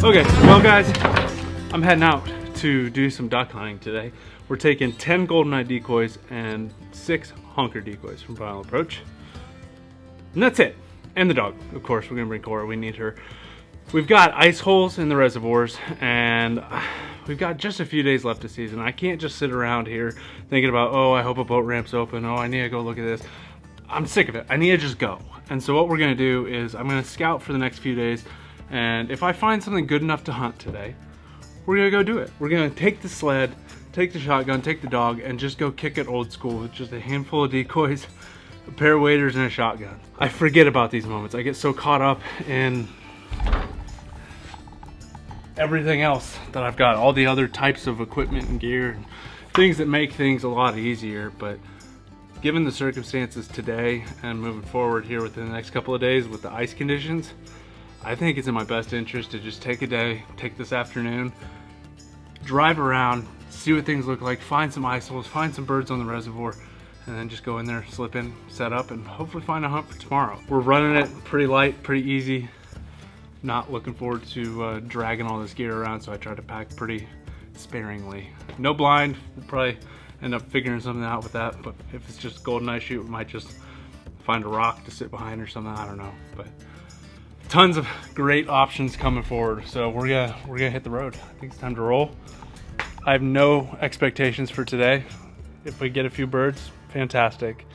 Okay, well guys, I'm heading out to do some duck hunting today. We're taking 10 goldeneye decoys and 6 honker decoys from Final Approach. And that's it. And the dog, of course. We're gonna bring Cora, we need her. We've got ice holes in the reservoirs and we've got just a few days left of season. I can't just sit around here thinking about, oh, I hope a boat ramp's open. Oh, I need to go look at this. I'm sick of it. I need to just go. And so what we're gonna do is I'm gonna scout for the next few days. And if I find something good enough to hunt today, we're gonna go do it. We're gonna take the sled, take the shotgun, take the dog, and just go kick it old school with just a handful of decoys, a pair of waders, and a shotgun. I forget about these moments. I get so caught up in everything else that I've got, all the other types of equipment and gear, and things that make things a lot easier. But given the circumstances today and moving forward here within the next couple of days with the ice conditions, I think it's in my best interest to just take a day, take this afternoon, drive around, see what things look like, find some ice holes, find some birds on the reservoir, and then just go in there, slip in, set up, and hopefully find a hunt for tomorrow. We're running it pretty light, pretty easy. Not looking forward to dragging all this gear around, so I try to pack pretty sparingly. No blind, we'll probably end up figuring something out with that, but if it's just goldeneye shoot, we might just find a rock to sit behind or something, I don't know. But tons of great options coming forward, so we're gonna hit the road. I think it's time to roll. I have no expectations for today. If we get a few birds, fantastic.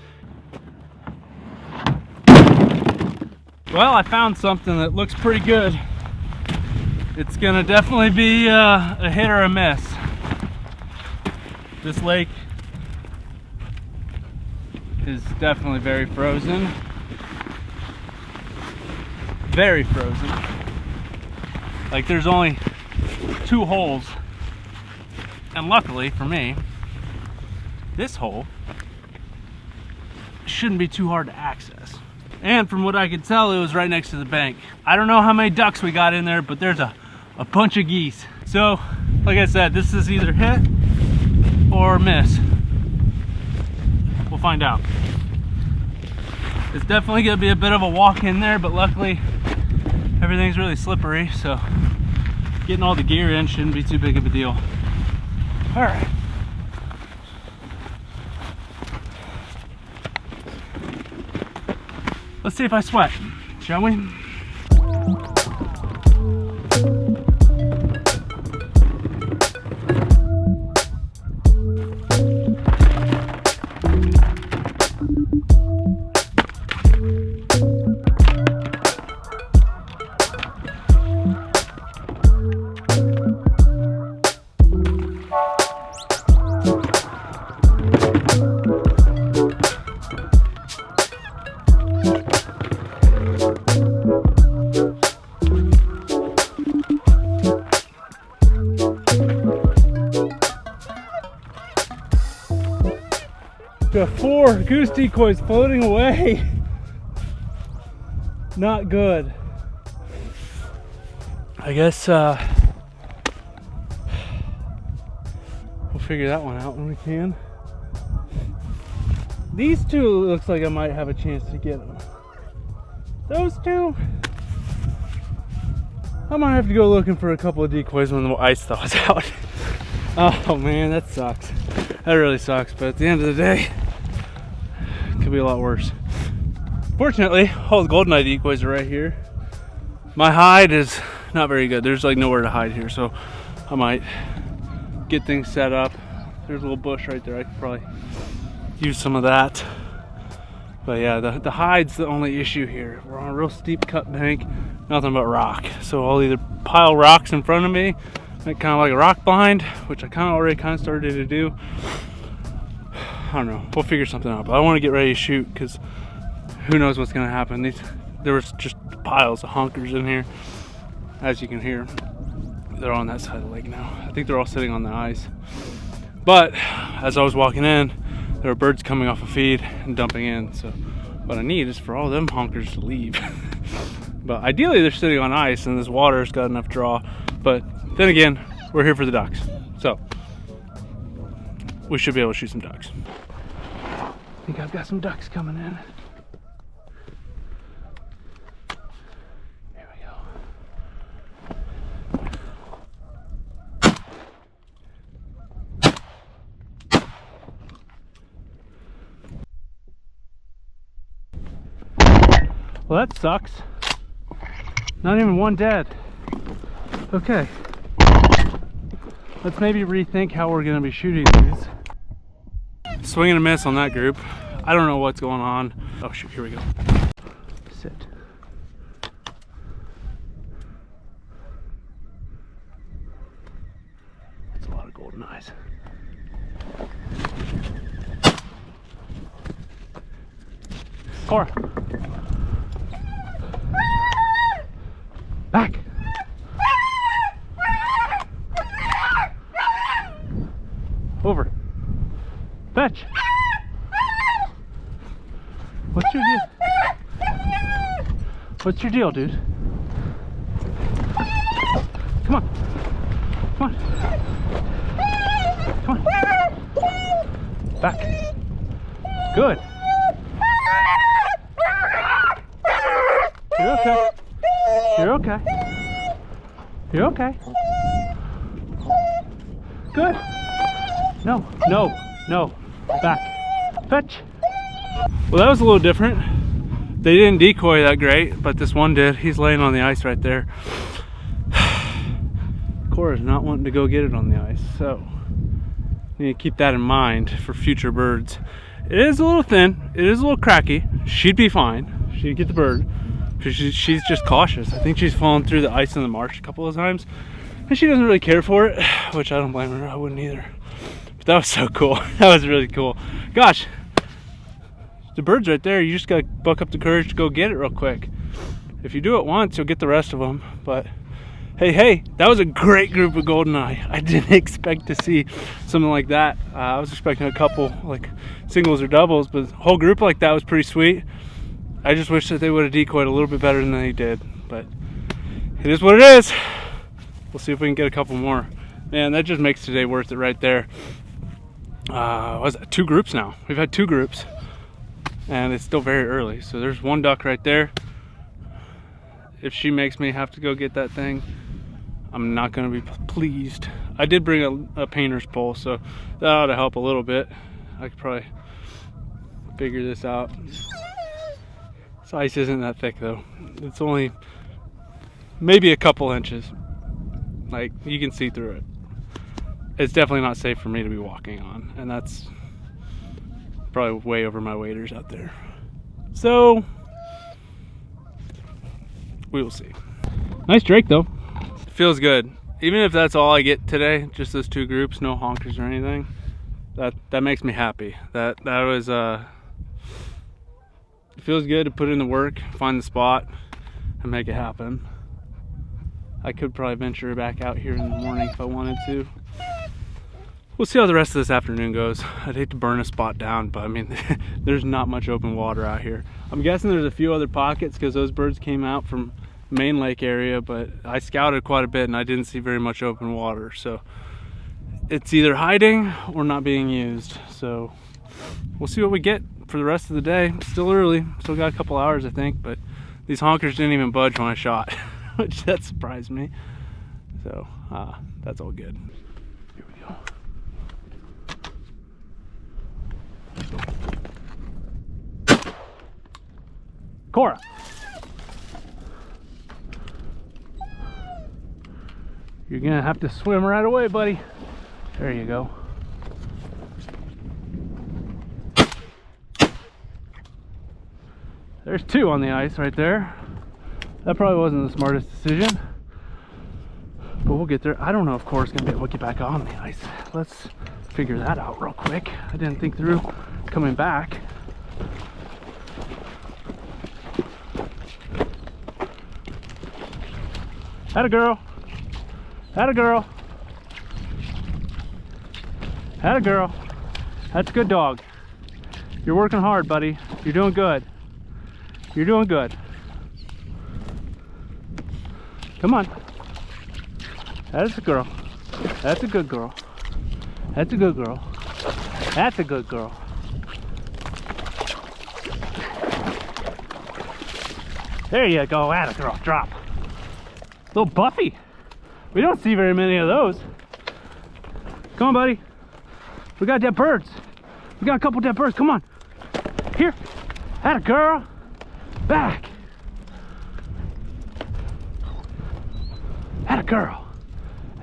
Well, I found something that looks pretty good. It's gonna definitely be a hit or a miss. This lake is definitely very frozen. Very frozen. Like there's only 2 holes, and luckily for me, this hole shouldn't be too hard to access. And from what I could tell, it was right next to the bank. I don't know how many ducks we got in there, but there's a bunch of geese. So, like I said, this is either hit or miss. We'll find out. It's definitely gonna be a bit of a walk in there, but luckily everything's really slippery, so getting all the gear in shouldn't be too big of a deal. All right. Let's see if I sweat, shall we? Got 4 goose decoys floating away. Not good. I guess we'll figure that one out when we can. These 2 looks like I might have a chance to get them. Those 2, I might have to go looking for a couple of decoys when the ice thaws out. Oh man, that sucks. That really sucks, but at the end of the day, it could be a lot worse. Fortunately, all the goldeneye decoys are right here. My hide is not very good. There's like nowhere to hide here, so I might get things set up. There's a little bush right there. I could probably use some of that. But yeah, the hide's the only issue here. We're on a real steep cut bank, nothing but rock. So I'll either pile rocks in front of me, make kind of like a rock blind, which I already started to do. I don't know. We'll figure something out. But I want to get ready to shoot because who knows what's going to happen. There was just piles of honkers in here. As you can hear, they're on that side of the lake now. I think they're all sitting on the ice. But as I was walking in, there were birds coming off a feed and dumping in. So what I need is for all them honkers to leave. But ideally they're sitting on ice and this water's got enough draw. But then again, we're here for the ducks. So we should be able to shoot some ducks. I think I've got some ducks coming in. There we go. Well, that sucks. Not even one dead. Okay. Let's maybe rethink how we're gonna be shooting these. Swing and a miss on that group. I don't know what's going on. Oh shoot, here we go. Sit. That's a lot of golden eyes. Cora. Back. Over. Fetch. What's your deal? What's your deal, dude? Come on. Come on. Come on. Back. Good. You're okay. You're okay. You're okay. Good. No, no, no. Back. Fetch. Well, that was a little different. They didn't decoy that great, but this one did. He's laying on the ice right there. Cora's not wanting to go get it on the ice, so you need to keep that in mind for future birds. It is a little thin. It is a little cracky. She'd be fine. She'd get the bird. She's just cautious. I think she's fallen through the ice in the marsh a couple of times, and she doesn't really care for it, which I don't blame her. I wouldn't either. But that was so cool. That was really cool. Gosh, the bird's right there. You just gotta buck up the courage to go get it real quick. If you do it once, you'll get the rest of them. But hey, that was a great group of goldeneye. I didn't expect to see something like that. I was expecting a couple like singles or doubles, but a whole group like that was pretty sweet. I just wish that they would have decoyed a little bit better than they did, but it is what it is. We'll see if we can get a couple more. Man, that just makes today worth it right there. Was it 2 groups now? We've had 2 groups, and it's still very early. So there's one duck right there. If she makes me have to go get that thing, I'm not gonna be pleased. I did bring a painter's pole, so that ought to help a little bit. I could probably figure this out. This ice isn't that thick though. It's only maybe a couple inches. Like, you can see through it. It's definitely not safe for me to be walking on, and that's probably way over my waders out there. So we will see. Nice drake though. It feels good. Even if that's all I get today, just those 2 groups, no honkers or anything, that makes me happy. That was it feels good to put in the work, find the spot, and make it happen. I could probably venture back out here in the morning if I wanted to. We'll see how the rest of this afternoon goes. I'd hate to burn a spot down, but I mean, there's not much open water out here. I'm guessing there's a few other pockets because those birds came out from main lake area, but I scouted quite a bit and I didn't see very much open water. So it's either hiding or not being used. So we'll see what we get for the rest of the day. It's still early, still got a couple hours I think, but these honkers didn't even budge when I shot, which that surprised me. So that's all good. Here we go. Cora. You're gonna have to swim right away, buddy. There you go. There's 2 on the ice right there. That probably wasn't the smartest decision, but we'll get there. I don't know if Cora's gonna be able to get back on the ice. Let's figure that out real quick. I didn't think through coming back. Atta girl. Atta girl. Atta girl. That's a good dog. You're working hard, buddy. You're doing good. You're doing good. Come on. That's a girl. That's a good girl. That's a good girl. That's a good girl. There you go. Atta girl. Drop. Little Buffy. We don't see very many of those. Come on, buddy. We got dead birds. We got a couple dead birds. Come on. Here. Atta girl. Back. girl.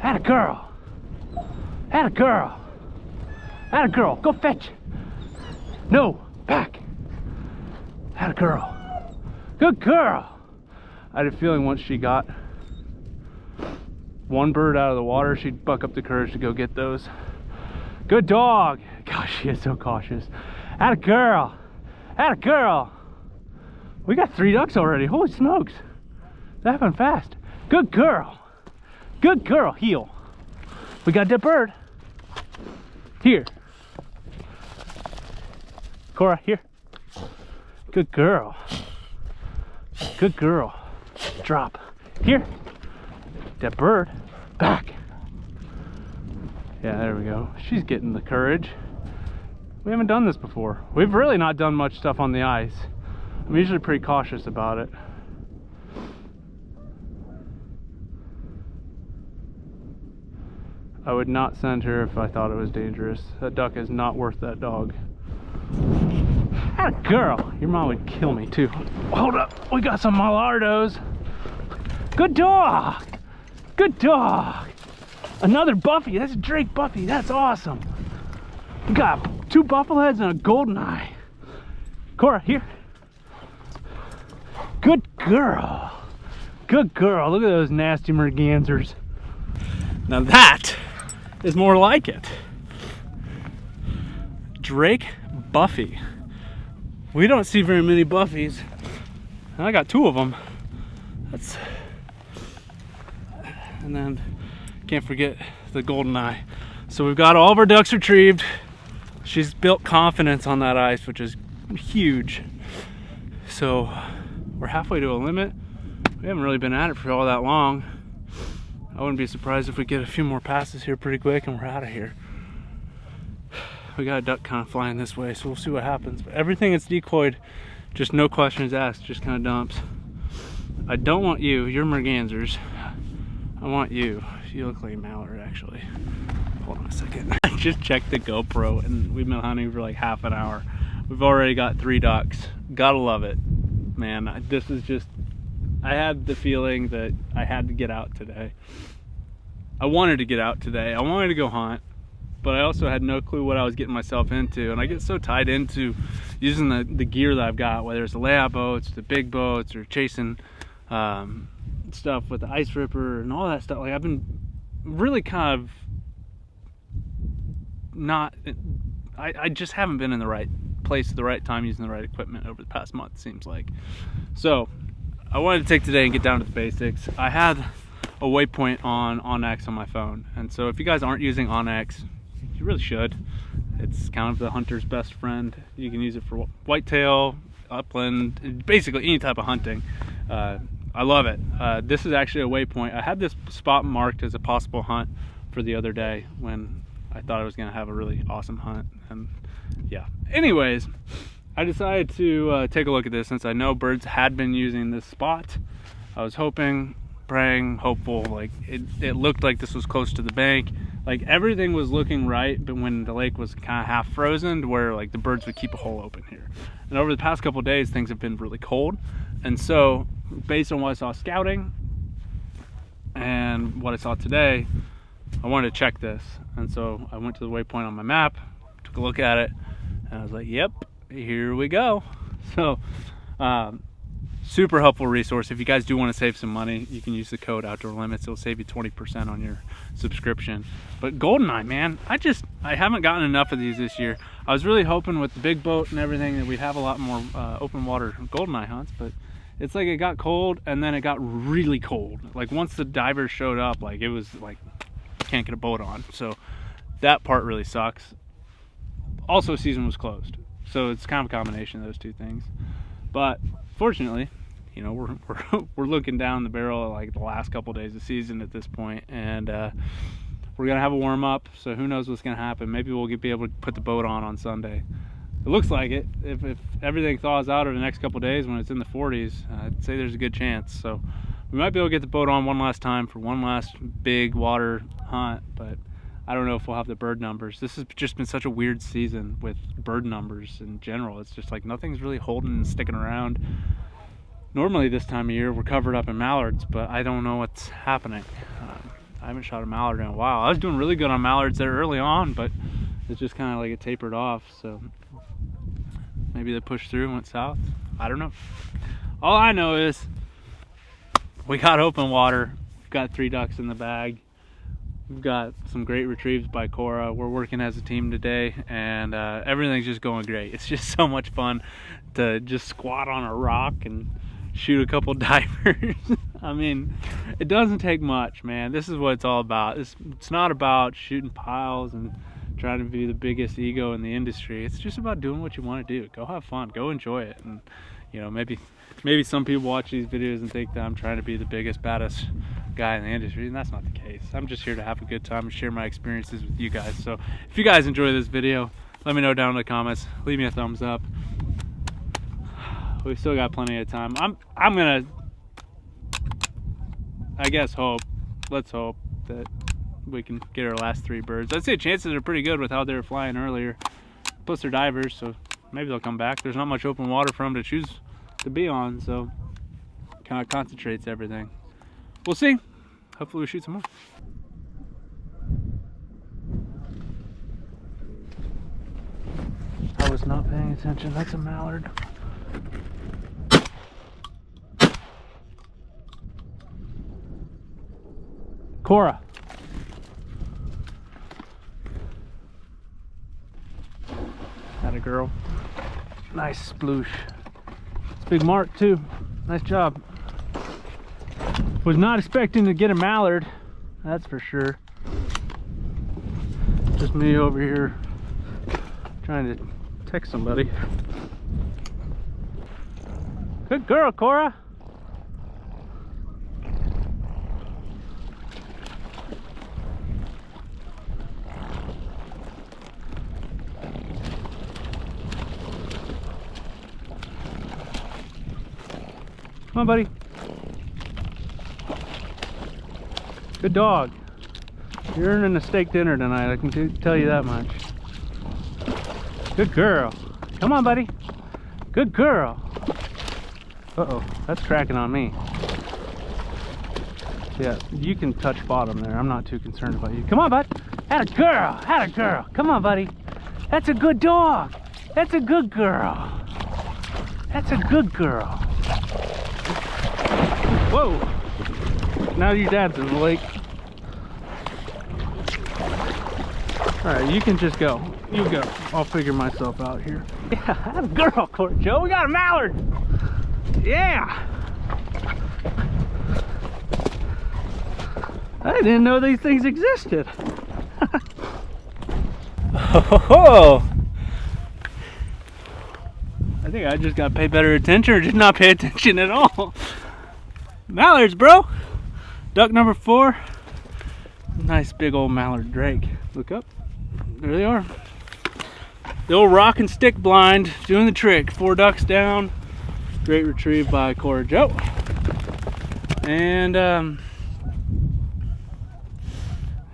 Atta girl. Atta girl. Atta girl. Go fetch. No, back. Atta girl. Good girl. I had a feeling once she got one bird out of the water, she'd buck up the courage to go get those. Good dog. Gosh, she is so cautious. Atta girl. Atta girl. We got 3 ducks already. Holy smokes. That happened fast. Good girl. Good girl. Heel. We got that bird. Here. Cora, here. Good girl. Good girl. Drop. Here. That bird. Back. Yeah, there we go. She's getting the courage. We haven't done this before. We've really not done much stuff on the ice. I'm usually pretty cautious about it. I would not send her if I thought it was dangerous. That duck is not worth that dog. Atta girl. Your mom would kill me too. Hold up. We got some mallardos. Good dog. Good dog. Another Buffy. That's a Drake Buffy. That's awesome. We got 2 buffleheads and a golden eye. Cora, here. Good girl. Good girl. Look at those nasty mergansers. Now that is more like it. Drake Buffy. We don't see very many Buffies. I got 2 of them. That's, and then can't forget the golden eye. So we've got all of our ducks retrieved. She's built confidence on that ice, which is huge. So we're halfway to a limit. We haven't really been at it for all that long. I wouldn't be surprised if we get a few more passes here pretty quick and we're out of here. We got a duck kind of flying this way, so we'll see what happens. But everything is decoyed, just no questions asked, just kind of dumps. I don't want you, you're mergansers. I want you. You look like a mallard, actually. Hold on a second. I just checked the GoPro and we've been hunting for like half an hour. We've already got 3 ducks. Gotta love it, man. This is just, I had the feeling that I had to get out today. I wanted to get out today. I wanted to go hunt, but I also had no clue what I was getting myself into. And I get so tied into using the gear that I've got, whether it's the layout boats, the big boats, or chasing stuff with the ice ripper and all that stuff. Like, I've been really kind of not, I just haven't been in the right place at the right time using the right equipment over the past month, seems like. So I wanted to take today and get down to the basics. I had a waypoint on OnX on my phone, and so if you guys aren't using OnX, you really should. It's kind of the hunter's best friend. You can use it for whitetail, upland, basically any type of hunting. I love it. This is actually a waypoint. I had this spot marked as a possible hunt for the other day when I thought I was gonna have a really awesome hunt, and yeah. Anyways, I decided to take a look at this since I know birds had been using this spot. I was hoping, praying, hopeful, like it looked like this was close to the bank. Like everything was looking right, but when the lake was kind of half frozen to where like the birds would keep a hole open here. And over the past couple of days, things have been really cold. And so based on what I saw scouting and what I saw today, I wanted to check this. And so I went to the waypoint on my map, took a look at it, and I was like, yep, here we go. So super helpful resource. If you guys do want to save some money, you can use the code OUTDOORLIMITS. It'll save you 20% on your subscription. But goldeneye, man, I haven't gotten enough of these this year. I was really hoping with the big boat and everything that we'd have a lot more open water goldeneye hunts, but it's like it got cold and then it got really cold. Like once the divers showed up, like it was like can't get a boat on. So that part really sucks. Also, season was closed, so it's kind of a combination of those two things. But fortunately, you know, we're looking down the barrel at like the last couple of days of season at this point, and we're gonna have a warm up. So who knows what's gonna happen? Maybe we'll be able to put the boat on Sunday. It looks like it. If everything thaws out over the next couple of days when it's in the 40s, I'd say there's a good chance. So we might be able to get the boat on one last time for one last big water hunt, but I don't know if we'll have the bird numbers. This has just been such a weird season with bird numbers in general. It's just like nothing's really holding and sticking around. Normally this time of year we're covered up in mallards, but I don't know what's happening. I haven't shot a mallard in a while. I was doing really good on mallards there early on, but it's just kind of like it tapered off. So maybe they pushed through and went south. I don't know. All I know is we got open water. We've got 3 ducks in the bag. We've got some great retrieves by Cora. We're working as a team today, and everything's just going great. It's just so much fun to just squat on a rock and shoot a couple divers. I mean, it doesn't take much, man. This is what it's all about. It's not about shooting piles and trying to be the biggest ego in the industry. It's just about doing what you want to do. Go have fun. Go enjoy it. And you know, maybe some people watch these videos and think that I'm trying to be the biggest, baddest guy in the industry, and that's not the case. I'm just here to have a good time and share my experiences with you guys. So if you guys enjoy this video, let me know down in the comments. Leave me a thumbs up. We've still got plenty of time. I'm gonna, I guess, let's hope that we can get our last 3 birds. I'd say chances are pretty good with how they were flying earlier. Plus they're divers, so maybe they'll come back. There's not much open water for them to choose to be on, so kind of concentrates everything. We'll see. Hopefully we shoot some more. I was not paying attention. That's a mallard. Cora. Atta girl. Nice sploosh. It's a big mark too. Nice job. Was not expecting to get a mallard, that's for sure. Just me over here trying to text somebody. Good girl, Cora. Come on, buddy. Good dog. You're earning a steak dinner tonight, I can tell you that much. Good girl. Come on, buddy. Good girl. Uh-oh, that's cracking on me. Yeah, you can touch bottom there. I'm not too concerned about you. Come on, bud. Atta girl. Atta girl. Come on, buddy. That's a good dog. That's a good girl. That's a good girl. Whoa. Now your dad's in the lake. Alright, you can just go. You go. I'll figure myself out here. Yeah, that's a girl, Court Joe. We got a mallard. Yeah. I didn't know these things existed. Oh, I think I just got to pay better attention or did not pay attention at all. Mallards, bro. Duck number 4. Nice big old mallard drake. Look up. There they are. The old rock and stick blind doing the trick. 4 ducks down. Great retrieve by Cora Joe. And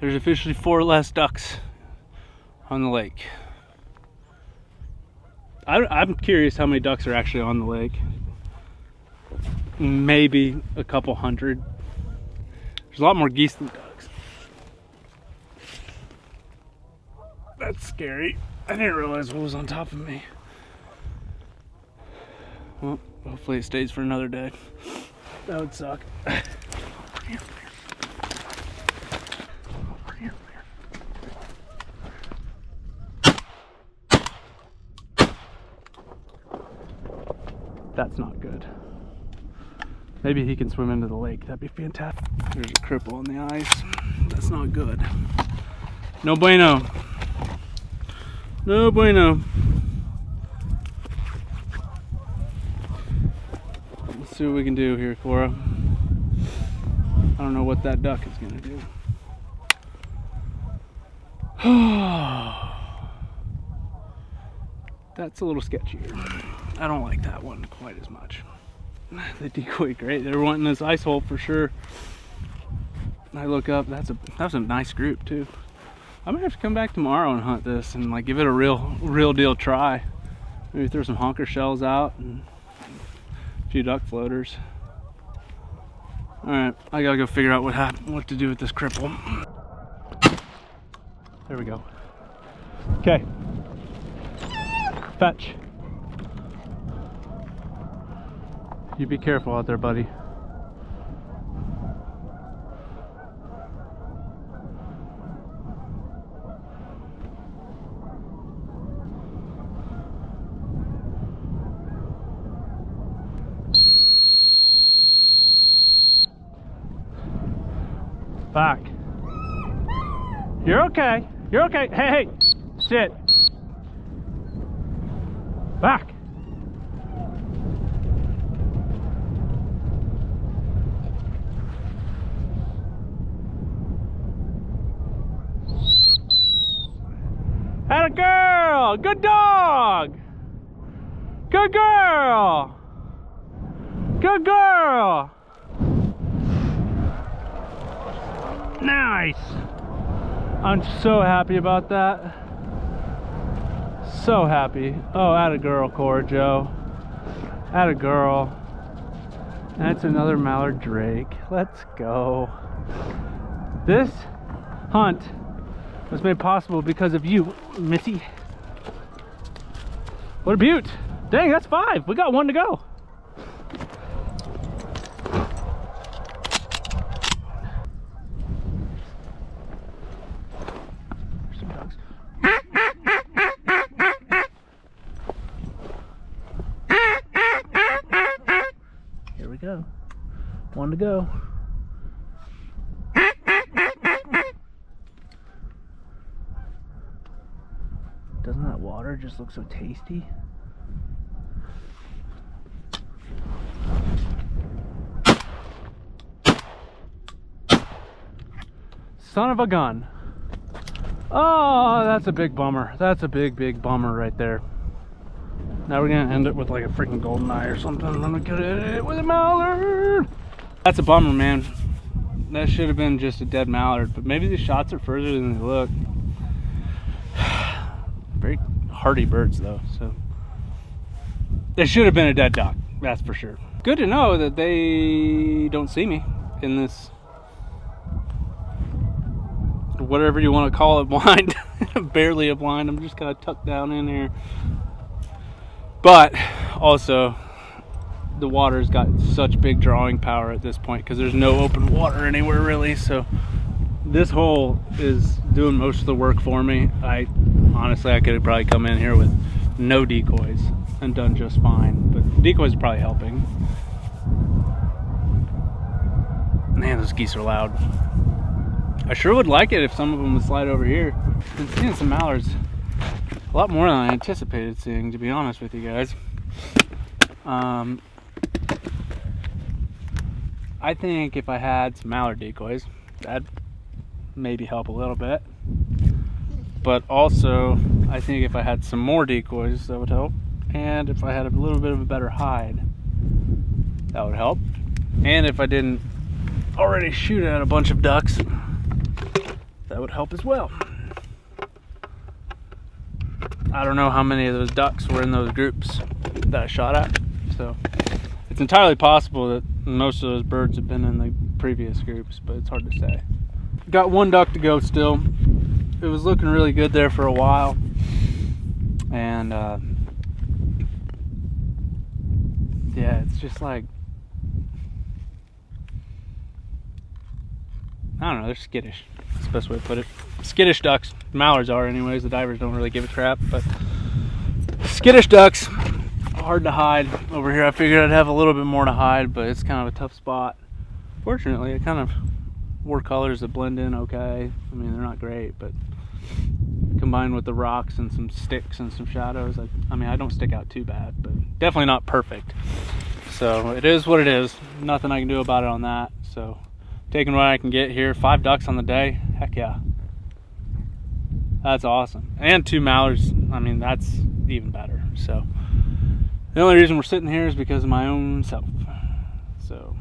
there's officially 4 less ducks on the lake. I'm curious how many ducks are actually on the lake. Maybe a couple hundred. There's a lot more geese than ducks. That's scary. I didn't realize what was on top of me. Well, hopefully it stays for another day. That would suck. That's not good. Maybe he can swim into the lake. That'd be fantastic. There's a cripple on the ice. That's not good. No bueno. No bueno. Let's see what we can do here, Cora. I don't know what that duck is gonna do. That's a little sketchier. I don't like that one quite as much. They decoy great. They're wanting this ice hole for sure. I look up, that was a nice group too. I'm gonna have to come back tomorrow and hunt this and like give it a real deal try. Maybe throw some honker shells out and a few duck floaters. Alright, I gotta go figure out what to do with this cripple. There we go. Okay. Fetch. You be careful out there, buddy. Back. You're okay. You're okay. Hey, hey. Sit. Back. Atta girl. Good dog. Good girl. Good girl. Nice. I'm so happy about that. So happy. Oh, atta girl, Cora Joe. Atta girl. That's another mallard drake. Let's go. This hunt was made possible because of you, Missy. What a beaut. Dang, that's 5. We got 1 to go. Here we go. 1 to go. Doesn't that water just look so tasty? Son of a gun. Oh, that's a big bummer. That's a big bummer right there. Now we're gonna end it with like a freaking golden eye or something. I'm gonna get it with a mallard. That's a bummer, man. That should have been just a dead mallard, but maybe the shots are further than they look. Very hardy birds though, so there should have been a dead duck, that's for sure. Good to know that they don't see me in this, whatever you want to call it, blind. Barely a blind. I'm just kind of tucked down in here. But also, the water's got such big drawing power at this point because there's no open water anywhere really. So this hole is doing most of the work for me. Honestly, I could have probably come in here with no decoys and done just fine. But decoys are probably helping. Man, those geese are loud. I sure would like it if some of them would slide over here. I've been seeing some mallards a lot more than I anticipated seeing, to be honest with you guys. I think if I had some mallard decoys, that'd maybe help a little bit. But also, I think if I had some more decoys, that would help. And if I had a little bit of a better hide, that would help. And if I didn't already shoot at a bunch of ducks, that would help as well. I don't know how many of those ducks were in those groups that I shot at, so it's entirely possible that most of those birds have been in the previous groups, but it's hard to say. Got 1 duck to go still. It was looking really good there for a while, and yeah, it's just like, I don't know, they're skittish. That's the best way to put it. Skittish ducks. Mallards are anyways. The divers don't really give a crap, but skittish ducks, hard to hide. Over here I figured I'd have a little bit more to hide, but it's kind of a tough spot. Fortunately, I kind of wore colors that blend in okay. I mean, they're not great, but combined with the rocks and some sticks and some shadows, I mean, I don't stick out too bad, but definitely not perfect. So it is what it is. Nothing I can do about it on that. So taking what I can get here. 5 ducks on the day. Heck yeah. That's awesome. And 2 mallards. I mean, that's even better. So the only reason we're sitting here is because of my own self. So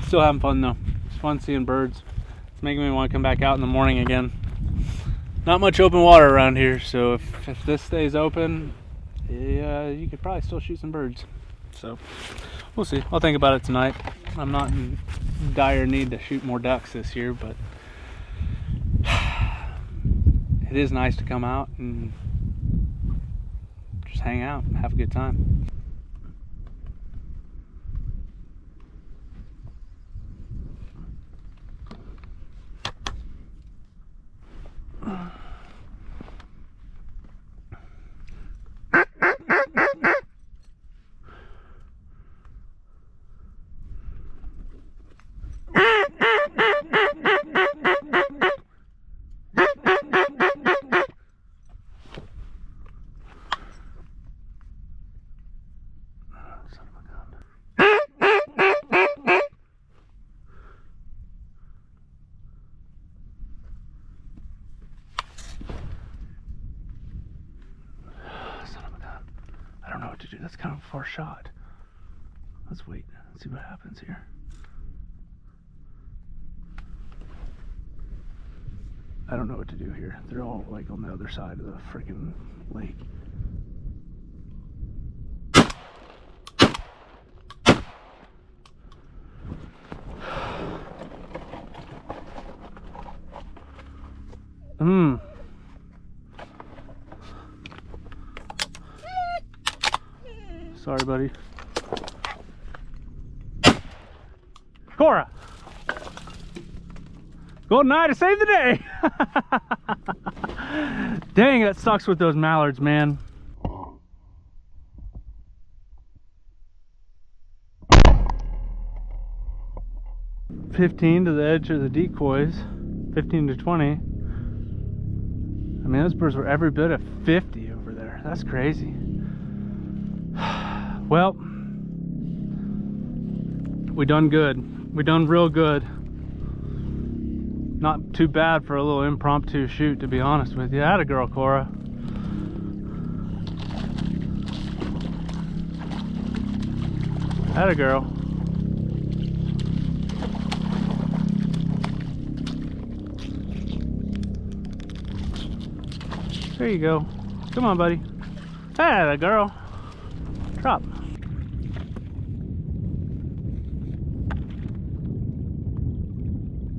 still having fun though. It's fun seeing birds. It's making me want to come back out in the morning again. Not much open water around here, so if this stays open, yeah, you could probably still shoot some birds. So we'll see. I'll think about it tonight. I'm not in dire need to shoot more ducks this year, but it is nice to come out and just hang out and have a good time. I don't know what to do. That's kind of a far shot. Let's wait. Let's see what happens here. I don't know what to do here. They're all like on the other side of the freaking lake. Sorry, buddy. Cora! Golden eye to save the day! Dang, that sucks with those mallards, man. $15 to the edge of the decoys. 15 to 20. I mean, those birds were every bit of 50 over there. That's crazy. Well, we done good. We done real good. Not too bad for a little impromptu shoot, to be honest with you. Atta girl, Cora. Atta girl. There you go. Come on, buddy. Atta girl. Drop.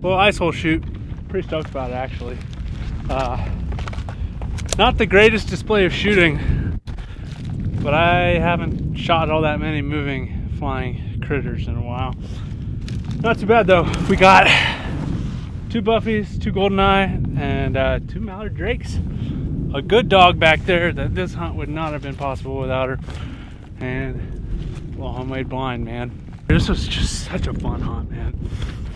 Well, ice hole shoot. Pretty stoked about it, actually. Not the greatest display of shooting, but I haven't shot all that many moving, flying critters in a while. Not too bad though. We got 2 buffies, 2 goldeneye, and 2 mallard drakes. A good dog back there that this hunt would not have been possible without her. And well, homemade blind, man. This was just such a fun hunt, man.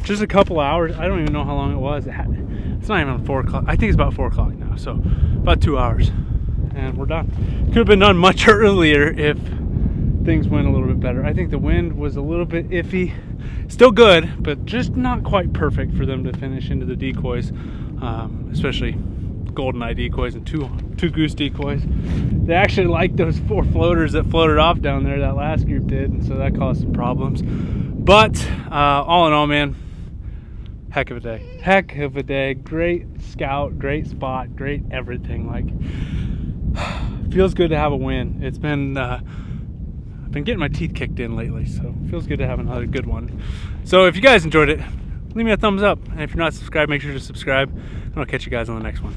Just a couple hours. I don't even know how long it was. It's not even 4 o'clock. I think it's about 4 o'clock now. So about 2 hours and we're done. Could have been done much earlier if things went a little bit better. I think the wind was a little bit iffy. Still good, but just not quite perfect for them to finish into the decoys, especially goldeneye decoys and two goose decoys. They actually liked those 4 floaters that floated off down there, that last group did, and so that caused some problems. But all in all, man, heck of a day. Heck of a day. Great scout, great spot, great everything. Like, feels good to have a win. It's been I've been getting my teeth kicked in lately, so it feels good to have another good one. So if you guys enjoyed it, leave me a thumbs up, and if you're not subscribed, make sure to subscribe, and I'll catch you guys on the next one.